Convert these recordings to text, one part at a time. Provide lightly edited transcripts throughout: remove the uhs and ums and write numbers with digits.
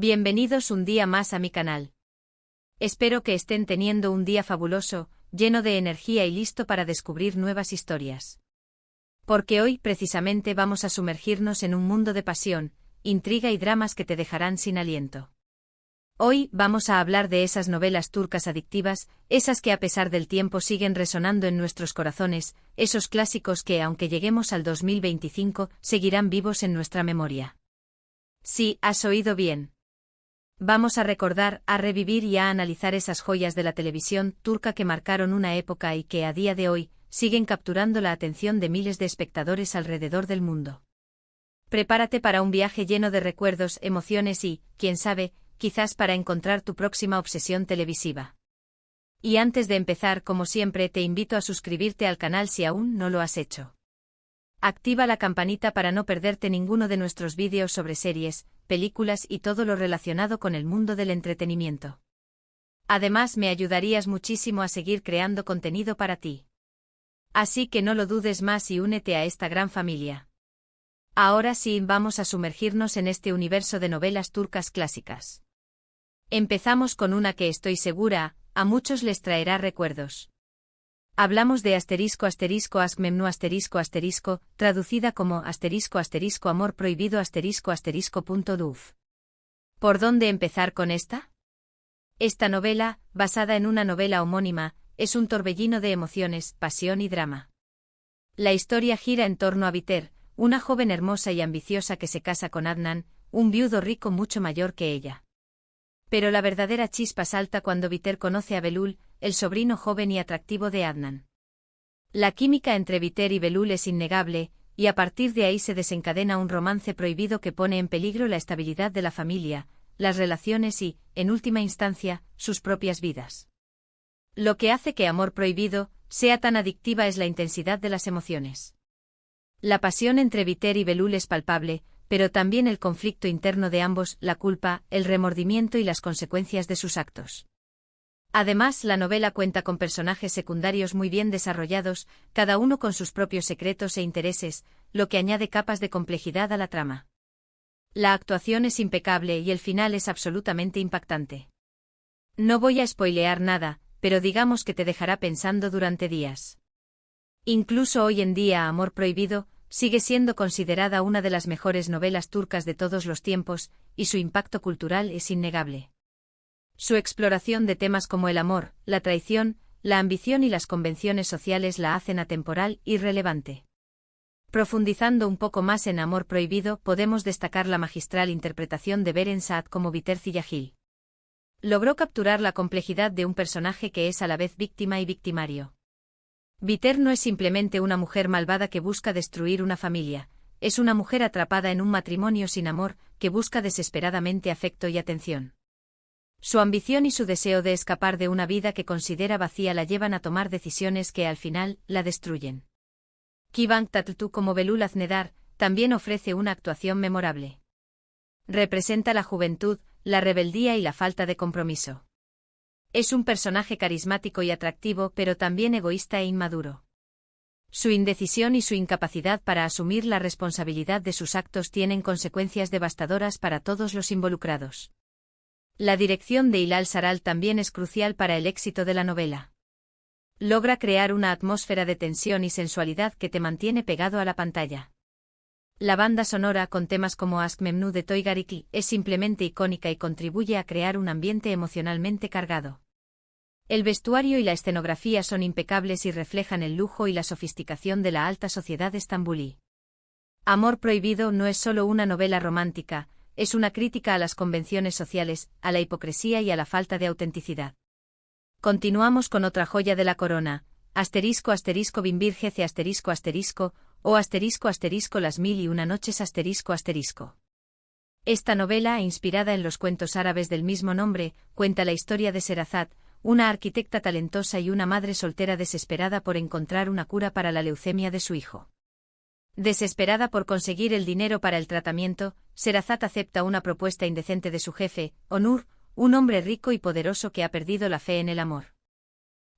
Bienvenidos un día más a mi canal. Espero que estén teniendo un día fabuloso, lleno de energía y listo para descubrir nuevas historias. Porque hoy precisamente vamos a sumergirnos en un mundo de pasión, intriga y dramas que te dejarán sin aliento. Hoy vamos a hablar de esas novelas turcas adictivas, esas que a pesar del tiempo siguen resonando en nuestros corazones, esos clásicos que aunque lleguemos al 2025, seguirán vivos en nuestra memoria. Sí, has oído bien. Vamos a recordar, a revivir y a analizar esas joyas de la televisión turca que marcaron una época y que a día de hoy siguen capturando la atención de miles de espectadores alrededor del mundo. Prepárate para un viaje lleno de recuerdos, emociones y, quién sabe, quizás para encontrar tu próxima obsesión televisiva. Y antes de empezar, como siempre, te invito a suscribirte al canal si aún no lo has hecho. Activa la campanita para no perderte ninguno de nuestros vídeos sobre series, películas y todo lo relacionado con el mundo del entretenimiento. Además, me ayudarías muchísimo a seguir creando contenido para ti. Así que no lo dudes más y únete a esta gran familia. Ahora sí, vamos a sumergirnos en este universo de novelas turcas clásicas. Empezamos con una que estoy segura, a muchos les traerá recuerdos. Hablamos de ***Aşk Memnu ***, traducida como *** Amor Prohibido ***.duf. ¿Por dónde empezar con esta? Esta novela, basada en una novela homónima, es un torbellino de emociones, pasión y drama. La historia gira en torno a Biter, una joven hermosa y ambiciosa que se casa con Adnan, un viudo rico mucho mayor que ella. Pero la verdadera chispa salta cuando Biter conoce a Belul, el sobrino joven y atractivo de Adnan. La química entre Biter y Belul es innegable, y a partir de ahí se desencadena un romance prohibido que pone en peligro la estabilidad de la familia, las relaciones y, en última instancia, sus propias vidas. Lo que hace que Amor Prohibido sea tan adictiva es la intensidad de las emociones. La pasión entre Biter y Belul es palpable, pero también el conflicto interno de ambos, la culpa, el remordimiento y las consecuencias de sus actos. Además, la novela cuenta con personajes secundarios muy bien desarrollados, cada uno con sus propios secretos e intereses, lo que añade capas de complejidad a la trama. La actuación es impecable y el final es absolutamente impactante. No voy a spoilear nada, pero digamos que te dejará pensando durante días. Incluso hoy en día Amor Prohibido sigue siendo considerada una de las mejores novelas turcas de todos los tiempos, y su impacto cultural es innegable. Su exploración de temas como el amor, la traición, la ambición y las convenciones sociales la hacen atemporal y relevante. Profundizando un poco más en Amor Prohibido, podemos destacar la magistral interpretación de Beren Saat como Biter Ziyagil. Logró capturar la complejidad de un personaje que es a la vez víctima y victimario. Biter no es simplemente una mujer malvada que busca destruir una familia, es una mujer atrapada en un matrimonio sin amor, que busca desesperadamente afecto y atención. Su ambición y su deseo de escapar de una vida que considera vacía la llevan a tomar decisiones que al final la destruyen. Kıvanç Tatlıtuğ como Belul Aznedar también ofrece una actuación memorable. Representa la juventud, la rebeldía y la falta de compromiso. Es un personaje carismático y atractivo, pero también egoísta e inmaduro. Su indecisión y su incapacidad para asumir la responsabilidad de sus actos tienen consecuencias devastadoras para todos los involucrados. La dirección de Hilal Saral también es crucial para el éxito de la novela. Logra crear una atmósfera de tensión y sensualidad que te mantiene pegado a la pantalla. La banda sonora con temas como Aşk Memnu de Toygar Ikli es simplemente icónica y contribuye a crear un ambiente emocionalmente cargado. El vestuario y la escenografía son impecables y reflejan el lujo y la sofisticación de la alta sociedad estambulí. Amor Prohibido no es solo una novela romántica, es una crítica a las convenciones sociales, a la hipocresía y a la falta de autenticidad. Continuamos con otra joya de la corona, ***Binbir Gece o ***Las Mil y Una Noches ***. Esta novela, inspirada en los cuentos árabes del mismo nombre, cuenta la historia de Sherazad, una arquitecta talentosa y una madre soltera desesperada por encontrar una cura para la leucemia de su hijo. Desesperada por conseguir el dinero para el tratamiento, Sherazad acepta una propuesta indecente de su jefe, Onur, un hombre rico y poderoso que ha perdido la fe en el amor.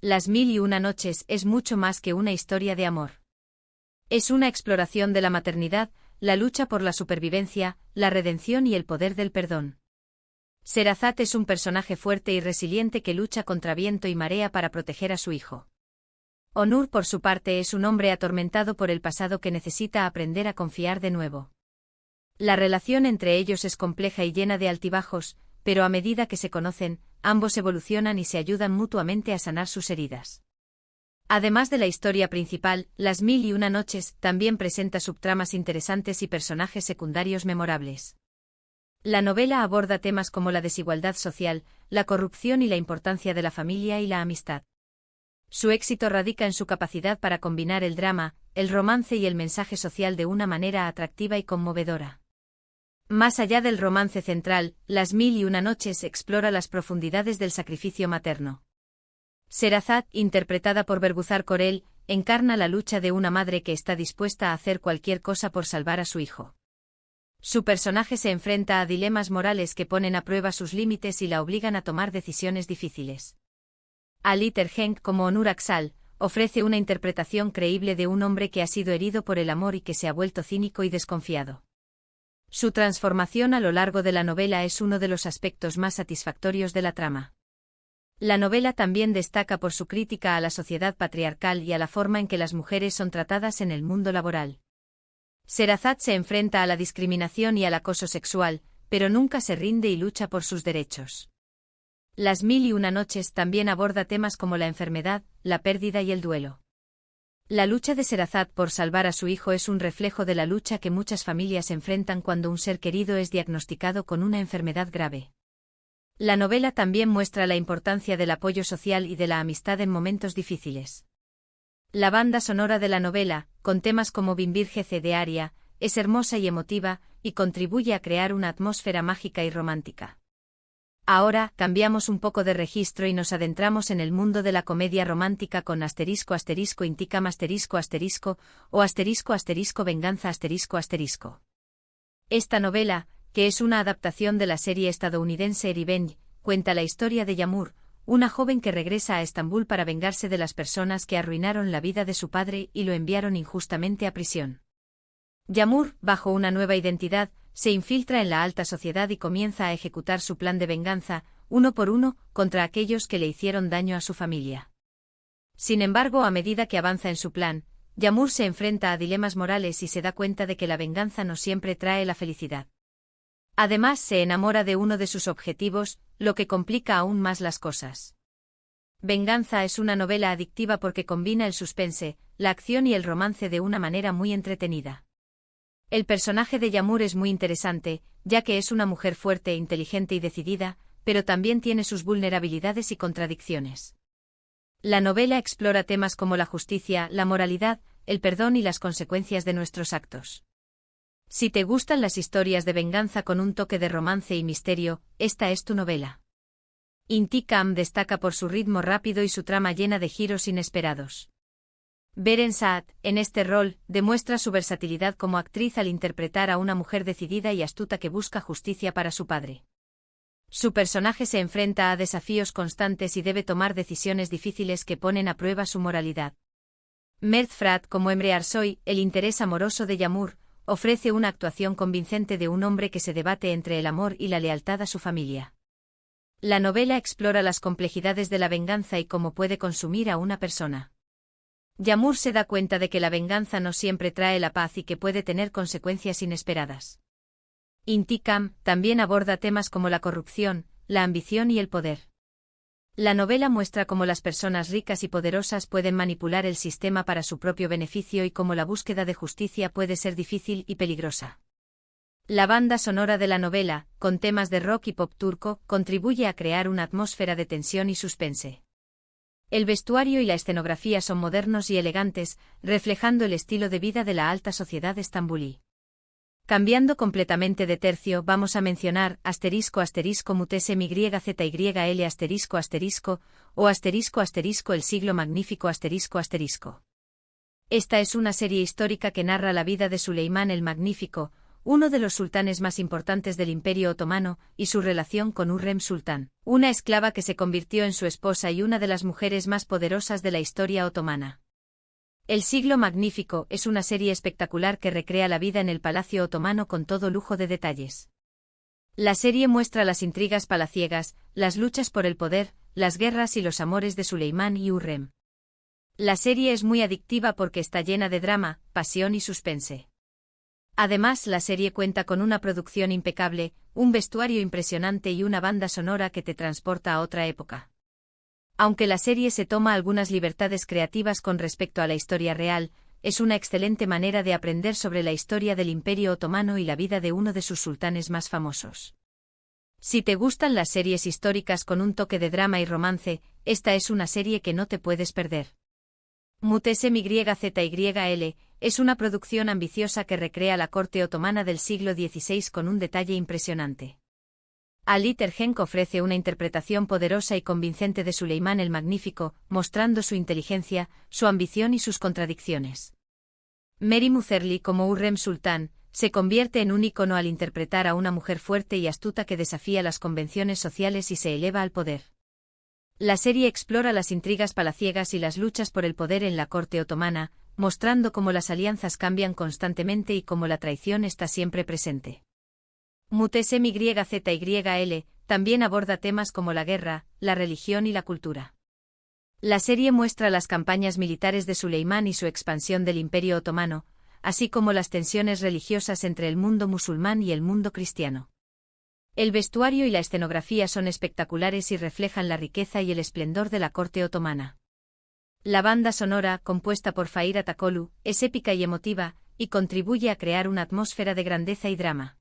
Las Mil y Una Noches es mucho más que una historia de amor. Es una exploración de la maternidad, la lucha por la supervivencia, la redención y el poder del perdón. Sherazad es un personaje fuerte y resiliente que lucha contra viento y marea para proteger a su hijo. Onur, por su parte, es un hombre atormentado por el pasado que necesita aprender a confiar de nuevo. La relación entre ellos es compleja y llena de altibajos, pero a medida que se conocen, ambos evolucionan y se ayudan mutuamente a sanar sus heridas. Además de la historia principal, Las Mil y Una Noches también presenta subtramas interesantes y personajes secundarios memorables. La novela aborda temas como la desigualdad social, la corrupción y la importancia de la familia y la amistad. Su éxito radica en su capacidad para combinar el drama, el romance y el mensaje social de una manera atractiva y conmovedora. Más allá del romance central, Las Mil y Una Noches explora las profundidades del sacrificio materno. Sherazad, interpretada por Bergüzar Corel, encarna la lucha de una madre que está dispuesta a hacer cualquier cosa por salvar a su hijo. Su personaje se enfrenta a dilemas morales que ponen a prueba sus límites y la obligan a tomar decisiones difíciles. Ali Tergenk, como Onur Aksal, ofrece una interpretación creíble de un hombre que ha sido herido por el amor y que se ha vuelto cínico y desconfiado. Su transformación a lo largo de la novela es uno de los aspectos más satisfactorios de la trama. La novela también destaca por su crítica a la sociedad patriarcal y a la forma en que las mujeres son tratadas en el mundo laboral. Sherazad se enfrenta a la discriminación y al acoso sexual, pero nunca se rinde y lucha por sus derechos. Las Mil y Una Noches también aborda temas como la enfermedad, la pérdida y el duelo. La lucha de Sherazad por salvar a su hijo es un reflejo de la lucha que muchas familias enfrentan cuando un ser querido es diagnosticado con una enfermedad grave. La novela también muestra la importancia del apoyo social y de la amistad en momentos difíciles. La banda sonora de la novela, con temas como Binbir Gece de Aria, es hermosa y emotiva, y contribuye a crear una atmósfera mágica y romántica. Ahora, cambiamos un poco de registro y nos adentramos en el mundo de la comedia romántica con ***** Intikam o ***** Venganza ****. Esta novela, que es una adaptación de la serie estadounidense Revenge, cuenta la historia de Yağmur, una joven que regresa a Estambul para vengarse de las personas que arruinaron la vida de su padre y lo enviaron injustamente a prisión. Yağmur, bajo una nueva identidad, se infiltra en la alta sociedad y comienza a ejecutar su plan de venganza, uno por uno, contra aquellos que le hicieron daño a su familia. Sin embargo, a medida que avanza en su plan, Yağmur se enfrenta a dilemas morales y se da cuenta de que la venganza no siempre trae la felicidad. Además, se enamora de uno de sus objetivos, lo que complica aún más las cosas. Venganza es una novela adictiva porque combina el suspense, la acción y el romance de una manera muy entretenida. El personaje de Yağmur es muy interesante, ya que es una mujer fuerte, inteligente y decidida, pero también tiene sus vulnerabilidades y contradicciones. La novela explora temas como la justicia, la moralidad, el perdón y las consecuencias de nuestros actos. Si te gustan las historias de venganza con un toque de romance y misterio, esta es tu novela. Intikam destaca por su ritmo rápido y su trama llena de giros inesperados. Beren Saat, en este rol, demuestra su versatilidad como actriz al interpretar a una mujer decidida y astuta que busca justicia para su padre. Su personaje se enfrenta a desafíos constantes y debe tomar decisiones difíciles que ponen a prueba su moralidad. Mert Frat, como Emre Arsoy, el interés amoroso de Yağmur, ofrece una actuación convincente de un hombre que se debate entre el amor y la lealtad a su familia. La novela explora las complejidades de la venganza y cómo puede consumir a una persona. Yağmur se da cuenta de que la venganza no siempre trae la paz y que puede tener consecuencias inesperadas. Intikam también aborda temas como la corrupción, la ambición y el poder. La novela muestra cómo las personas ricas y poderosas pueden manipular el sistema para su propio beneficio y cómo la búsqueda de justicia puede ser difícil y peligrosa. La banda sonora de la novela, con temas de rock y pop turco, contribuye a crear una atmósfera de tensión y suspense. El vestuario y la escenografía son modernos y elegantes, reflejando el estilo de vida de la alta sociedad estambulí. Cambiando completamente de tercio, vamos a mencionar ****mutese myzyl o el siglo magnífico ****. Esta es una serie histórica que narra la vida de Suleimán el Magnífico, uno de los sultanes más importantes del Imperio Otomano, y su relación con Hürrem Sultán, una esclava que se convirtió en su esposa y una de las mujeres más poderosas de la historia otomana. El siglo magnífico es una serie espectacular que recrea la vida en el Palacio Otomano con todo lujo de detalles. La serie muestra las intrigas palaciegas, las luchas por el poder, las guerras y los amores de Suleimán y Hurrem. La serie es muy adictiva porque está llena de drama, pasión y suspense. Además, la serie cuenta con una producción impecable, un vestuario impresionante y una banda sonora que te transporta a otra época. Aunque la serie se toma algunas libertades creativas con respecto a la historia real, es una excelente manera de aprender sobre la historia del Imperio Otomano y la vida de uno de sus sultanes más famosos. Si te gustan las series históricas con un toque de drama y romance, esta es una serie que no te puedes perder. Muhteşem Yzyl es una producción ambiciosa que recrea la corte otomana del siglo XVI con un detalle impresionante. Ali Tergenk ofrece una interpretación poderosa y convincente de Suleimán el Magnífico, mostrando su inteligencia, su ambición y sus contradicciones. Mary Mutherly como Hurrem Sultán, se convierte en un ícono al interpretar a una mujer fuerte y astuta que desafía las convenciones sociales y se eleva al poder. La serie explora las intrigas palaciegas y las luchas por el poder en la corte otomana, mostrando cómo las alianzas cambian constantemente y cómo la traición está siempre presente. Muhteşem Yzyl también aborda temas como la guerra, la religión y la cultura. La serie muestra las campañas militares de Suleimán y su expansión del Imperio Otomano, así como las tensiones religiosas entre el mundo musulmán y el mundo cristiano. El vestuario y la escenografía son espectaculares y reflejan la riqueza y el esplendor de la corte otomana. La banda sonora, compuesta por Fahir Atakolu, es épica y emotiva, y contribuye a crear una atmósfera de grandeza y drama.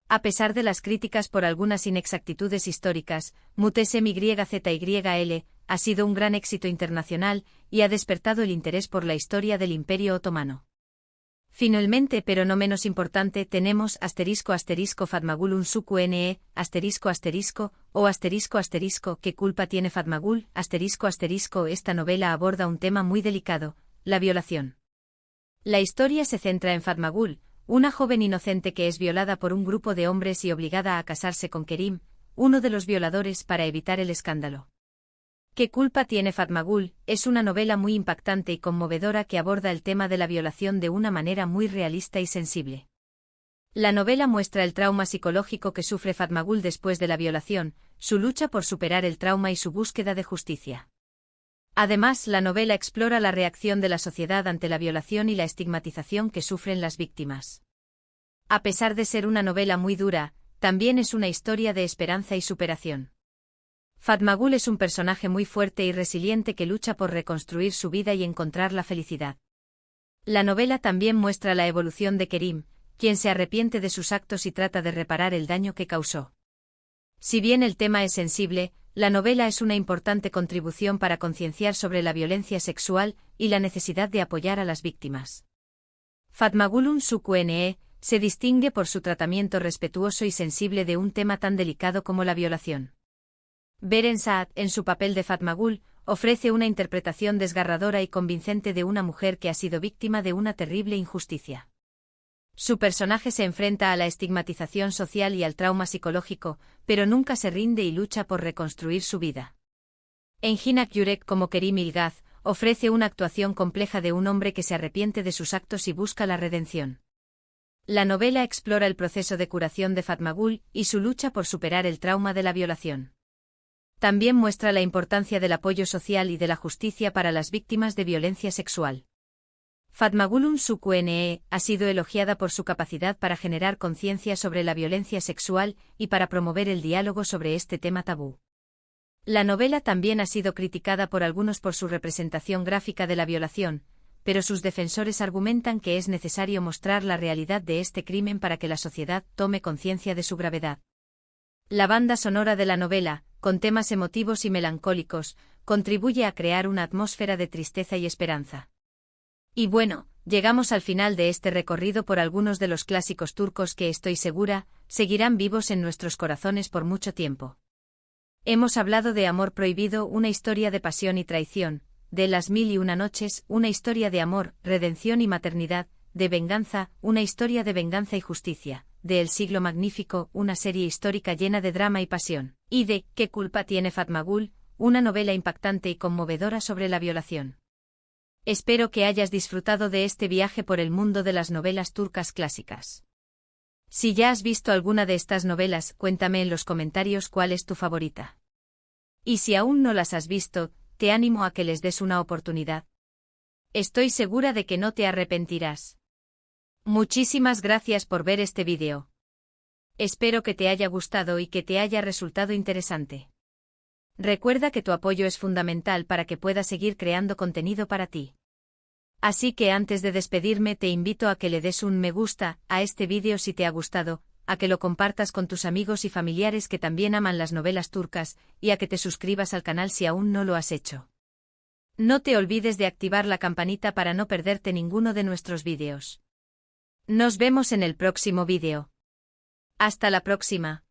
A pesar de las críticas por algunas inexactitudes históricas, Muhteşem Yzyl ha sido un gran éxito internacional y ha despertado el interés por la historia del Imperio Otomano. Finalmente, pero no menos importante, tenemos ***Fatmagul Unsuku ¿qué culpa tiene Fatmagul? Esta novela aborda un tema muy delicado, la violación. La historia se centra en Fatmagul, una joven inocente que es violada por un grupo de hombres y obligada a casarse con Kerim, uno de los violadores, para evitar el escándalo. ¿Qué culpa tiene Fatmagul? Es una novela muy impactante y conmovedora que aborda el tema de la violación de una manera muy realista y sensible. La novela muestra el trauma psicológico que sufre Fatmagul después de la violación, su lucha por superar el trauma y su búsqueda de justicia. Además, la novela explora la reacción de la sociedad ante la violación y la estigmatización que sufren las víctimas. A pesar de ser una novela muy dura, también es una historia de esperanza y superación. Fatmagul es un personaje muy fuerte y resiliente que lucha por reconstruir su vida y encontrar la felicidad. La novela también muestra la evolución de Kerim, quien se arrepiente de sus actos y trata de reparar el daño que causó. Si bien el tema es sensible, la novela es una importante contribución para concienciar sobre la violencia sexual y la necesidad de apoyar a las víctimas. Fatmagul Unsuku se distingue por su tratamiento respetuoso y sensible de un tema tan delicado como la violación. Beren Saat, en su papel de Fatmagul, ofrece una interpretación desgarradora y convincente de una mujer que ha sido víctima de una terrible injusticia. Su personaje se enfrenta a la estigmatización social y al trauma psicológico, pero nunca se rinde y lucha por reconstruir su vida. Engin Yurek como Kerim Ilgaz, ofrece una actuación compleja de un hombre que se arrepiente de sus actos y busca la redención. La novela explora el proceso de curación de Fatmagul y su lucha por superar el trauma de la violación. También muestra la importancia del apoyo social y de la justicia para las víctimas de violencia sexual. Fatmagul Unsuku ha sido elogiada por su capacidad para generar conciencia sobre la violencia sexual y para promover el diálogo sobre este tema tabú. La novela también ha sido criticada por algunos por su representación gráfica de la violación, pero sus defensores argumentan que es necesario mostrar la realidad de este crimen para que la sociedad tome conciencia de su gravedad. La banda sonora de la novela, con temas emotivos y melancólicos, contribuye a crear una atmósfera de tristeza y esperanza. Y bueno, llegamos al final de este recorrido por algunos de los clásicos turcos que estoy segura, seguirán vivos en nuestros corazones por mucho tiempo. Hemos hablado de Amor Prohibido, una historia de pasión y traición, de Las Mil y Una Noches, una historia de amor, redención y maternidad, de Venganza, una historia de venganza y justicia, de El Siglo Magnífico, una serie histórica llena de drama y pasión, y de ¿Qué culpa tiene Fatmagul?, una novela impactante y conmovedora sobre la violación. Espero que hayas disfrutado de este viaje por el mundo de las novelas turcas clásicas. Si ya has visto alguna de estas novelas, cuéntame en los comentarios cuál es tu favorita. Y si aún no las has visto, te animo a que les des una oportunidad. Estoy segura de que no te arrepentirás. Muchísimas gracias por ver este vídeo. Espero que te haya gustado y que te haya resultado interesante. Recuerda que tu apoyo es fundamental para que pueda seguir creando contenido para ti. Así que antes de despedirme te invito a que le des un me gusta a este vídeo si te ha gustado, a que lo compartas con tus amigos y familiares que también aman las novelas turcas, y a que te suscribas al canal si aún no lo has hecho. No te olvides de activar la campanita para no perderte ninguno de nuestros vídeos. Nos vemos en el próximo vídeo. Hasta la próxima.